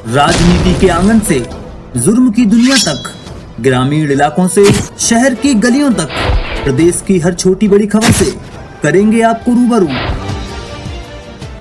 राजनीति के आंगन से जुर्म की दुनिया तक, ग्रामीण इलाकों से शहर की गलियों तक, प्रदेश की हर छोटी बड़ी खबर से करेंगे आपको रूबरू।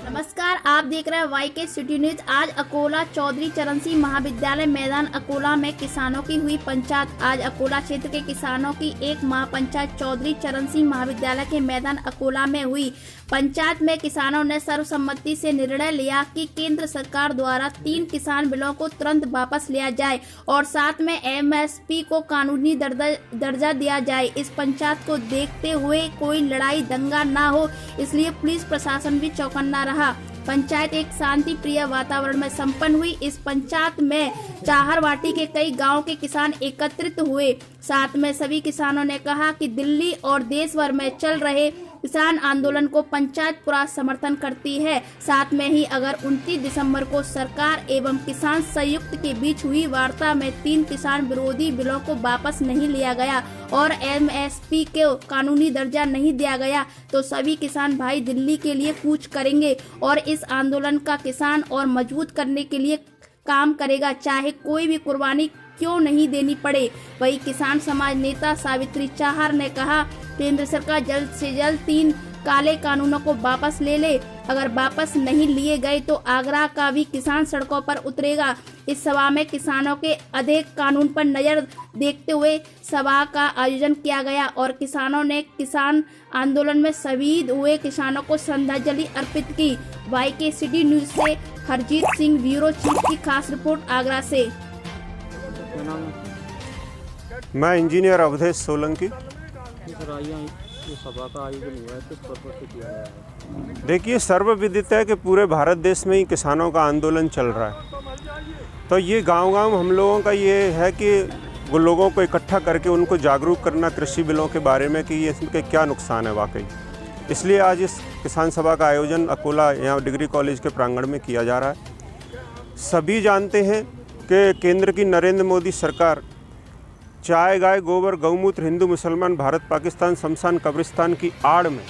नमस्कार, आप देख रहे हैं वाईके सिटी न्यूज। आज अकोला चौधरी चरण सिंह महाविद्यालय मैदान अकोला में किसानों की हुई पंचायत। आज अकोला क्षेत्र के किसानों की एक महापंचायत चौधरी चरण सिंह महाविद्यालय के मैदान अकोला में हुई। पंचायत में किसानों ने सर्वसम्मति से निर्णय लिया कि केंद्र सरकार द्वारा 3 किसान बिलों को तुरंत वापस लिया जाए और साथ में एमएसपी को कानूनी दर्जा दिया जाए। इस पंचायत को देखते हुए कोई लड़ाई दंगा ना हो, इसलिए पुलिस प्रशासन भी चौकन्ना रहा। पंचायत एक शांति प्रिय वातावरण में संपन्न हुई। इस पंचायत में चाहरवाटी के कई गांव के किसान एकत्रित हुए। साथ में सभी किसानों ने कहा कि दिल्ली और देश भर में चल रहे किसान आंदोलन को पंचायत पूरा समर्थन करती है। साथ में ही अगर 29 दिसंबर को सरकार एवं किसान संयुक्त के बीच हुई वार्ता में 3 किसान विरोधी बिलों को वापस नहीं लिया गया और एमएसपी को कानूनी दर्जा नहीं दिया गया तो सभी किसान भाई दिल्ली के लिए कूच करेंगे और इस आंदोलन का किसान और मजबूत करने के लिए काम करेगा, चाहे कोई भी कुर्बानी क्यों नहीं देनी पड़े। वही किसान समाज नेता सावित्री चाहर ने कहा, केंद्र सरकार जल्द से जल्द 3 काले कानूनों को वापस ले ले। अगर वापस नहीं लिए गए तो आगरा का भी किसान सड़कों पर उतरेगा। इस सभा में किसानों के अधेड़ कानून पर नजर देखते हुए सभा का आयोजन किया गया और किसानों ने किसान आंदोलन में शहीद हुए किसानों को श्रद्धांजलि अर्पित की। वाईके सिटी न्यूज से हरजीत सिंह, ब्यूरो चीफ की खास रिपोर्ट आगरा से। मैं इंजीनियर अवधेश सोलंकी। ये सभा का आयोजन हुआ है, किस पर्पस से किया गया है? देखिए, सर्वविदित है कि पूरे भारत देश में ही किसानों का आंदोलन चल रहा है। तो ये गांव-गांव हम लोगों का ये है कि वो लोगों को इकट्ठा करके उनको जागरूक करना कृषि बिलों के बारे में कि ये इसके क्या नुकसान है वाकई। इसलिए आज इस किसान सभा का आयोजन अकोला यहाँ डिग्री कॉलेज के प्रांगण में किया जा रहा है। सभी जानते हैं कि केंद्र की नरेंद्र मोदी सरकार चाय, गाय, गोबर, गौमूत्र, हिंदू मुसलमान, भारत पाकिस्तान, शमशान, कब्रिस्तान की आड़ में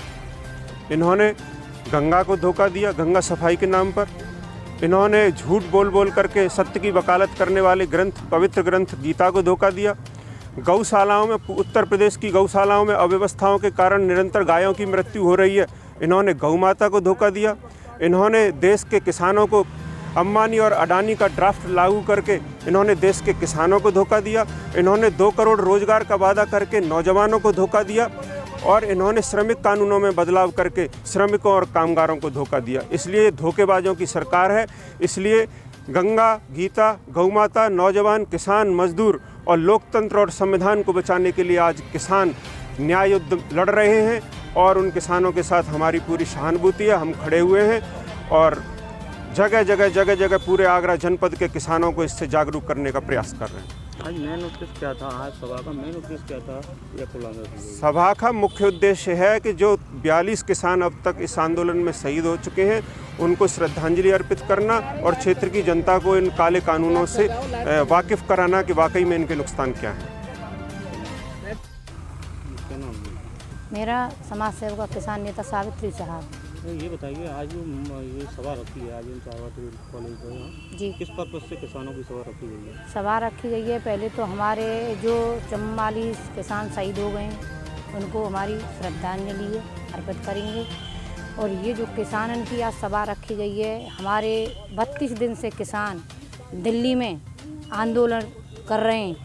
इन्होंने गंगा को धोखा दिया। गंगा सफाई के नाम पर इन्होंने झूठ बोल बोल करके सत्य की वकालत करने वाले ग्रंथ, पवित्र ग्रंथ गीता को धोखा दिया। गौशालाओं में, उत्तर प्रदेश की गौशालाओं में अव्यवस्थाओं के कारण निरंतर गायों की मृत्यु हो रही है। इन्होंने गौ माता को धोखा दिया। इन्होंने देश के किसानों को अंबानी और अडानी का ड्राफ्ट लागू करके इन्होंने देश के किसानों को धोखा दिया। इन्होंने 2 करोड़ रोजगार का वादा करके नौजवानों को धोखा दिया और इन्होंने श्रमिक कानूनों में बदलाव करके श्रमिकों और कामगारों को धोखा दिया। इसलिए धोखेबाजों की सरकार है। इसलिए गंगा, गीता, गौमाता, नौजवान, किसान, मजदूर और लोकतंत्र और संविधान को बचाने के लिए आज किसान न्याय युद्ध लड़ रहे हैं और उन किसानों के साथ हमारी पूरी सहानुभूति है। हम खड़े हुए हैं और जगह जगह पूरे आगरा जनपद के किसानों को इससे जागरूक करने का प्रयास कर रहे हैं। आज मेन उद्देश्य क्या था? आज सभा का मेन उद्देश्य क्या था? सभा का मुख्य उद्देश्य है कि जो 42 किसान अब तक इस आंदोलन में शहीद हो चुके हैं उनको श्रद्धांजलि अर्पित करना और क्षेत्र की जनता को इन काले कानूनों से वाकिफ कराना कि वाकई में इनके नुकसान क्या हैं। मेरा समाज सेवक किसान नेता सावित्री चाहर। ये बताइए, आज ये सभा रखी है आज इन चाहरवाटी कॉलेज में जी, किस पर्पस से किसानों की सभा रखी गई है? सभा रखी गई है, पहले तो हमारे जो 44 किसान शहीद हो गए उनको हमारी श्रद्धांजलि अर्पित करेंगे। और ये जो किसानों की आज सभा रखी गई है, हमारे 32 दिन से किसान दिल्ली में आंदोलन कर रहे हैं,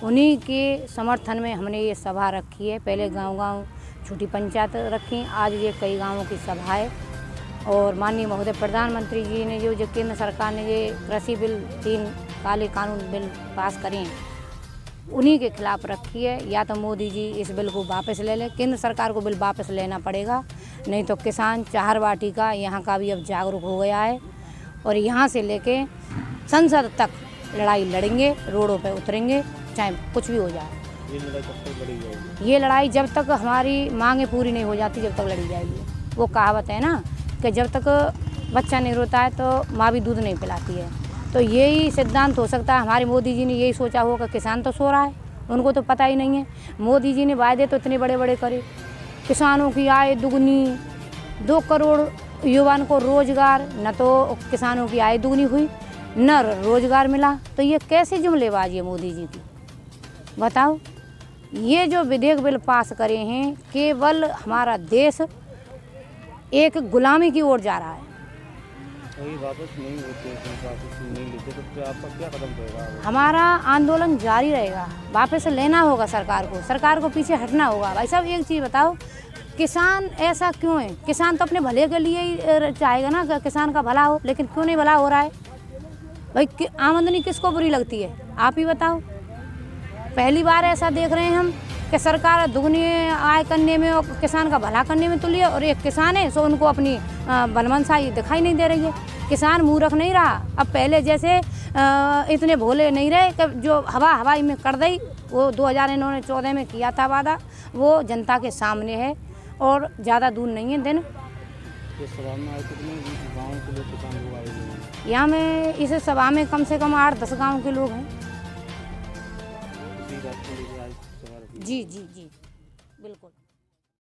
उन्हीं के समर्थन में हमने ये सभा रखी है। पहले गांव-गांव छोटी पंचायत रखी, आज ये कई गांवों की सभा है। और माननीय महोदय प्रधानमंत्री जी ने जो केंद्र सरकार ने ये कृषि बिल 3 काले कानून बिल पास करे हैं, उन्हीं के खिलाफ रखी है। या तो मोदी जी इस बिल को वापस ले लें, केंद्र सरकार को बिल वापस लेना पड़ेगा, नहीं तो किसान चाहरवाटी का यहाँ का भी अब जागरूक हो गया है और यहाँ से लेके संसद तक लड़ाई लड़ेंगे, रोडों पर उतरेंगे, चाहे कुछ भी हो जाए। ये लड़ाई कब तक लड़ी जाएगी? ये लड़ाई जब तक हमारी मांगें पूरी नहीं हो जाती जब तक लड़ी जाएगी। वो कहावत है ना कि जब तक बच्चा नहीं रोता है तो माँ भी दूध नहीं पिलाती है। तो यही सिद्धांत हो सकता है। हमारे मोदी जी ने यही सोचा होगा, किसान तो सो रहा है, उनको तो पता ही नहीं है। मोदी जी ने वायदे तो इतने बड़े बड़े करे, किसानों की आय दुगनी, 2 करोड़ युवाओं को रोजगार, न तो किसानों की आय दुगनी हुई न रोजगार मिला। तो ये कैसी जुमलेबाजी है मोदी जी की, बताओ। ये जो विधेयक बिल पास करे हैं, केवल हमारा देश एक गुलामी की ओर जा रहा है। वही वापस नहीं होते, वापस नहीं लेते तो फिर आपका क्या कदम रहेगा? हमारा आंदोलन जारी रहेगा, वापस लेना होगा सरकार को पीछे हटना होगा। भाई साहब एक चीज़ बताओ, किसान ऐसा क्यों है? किसान तो अपने भले के लिए ही चाहेगा ना कि किसान का भला हो, लेकिन क्यों नहीं भला हो रहा है भाई? आमदनी किसको बुरी लगती है, आप ही बताओ। पहली बार ऐसा देख रहे हैं हम कि सरकार दुगनी आय करने में और किसान का भला करने में तुली है, और एक किसान है सो उनको अपनी बलमनसाई दिखाई नहीं दे रही है। किसान मूर्ख नहीं रहा, अब पहले जैसे इतने भोले नहीं रहे कि जो हवाई में कर दी। वो 2014 में किया था वादा, वो जनता के सामने है और ज़्यादा दूर नहीं है दिन। इस सभा में आए कितने गाँव के लोग, किसान लोग आए हुए हैं? यहाँ में इस सभा में कम से कम 8-10 गाँव के लोग हैं। इसी बात को लेकर आज सभा रखी। जी, बिल्कुल।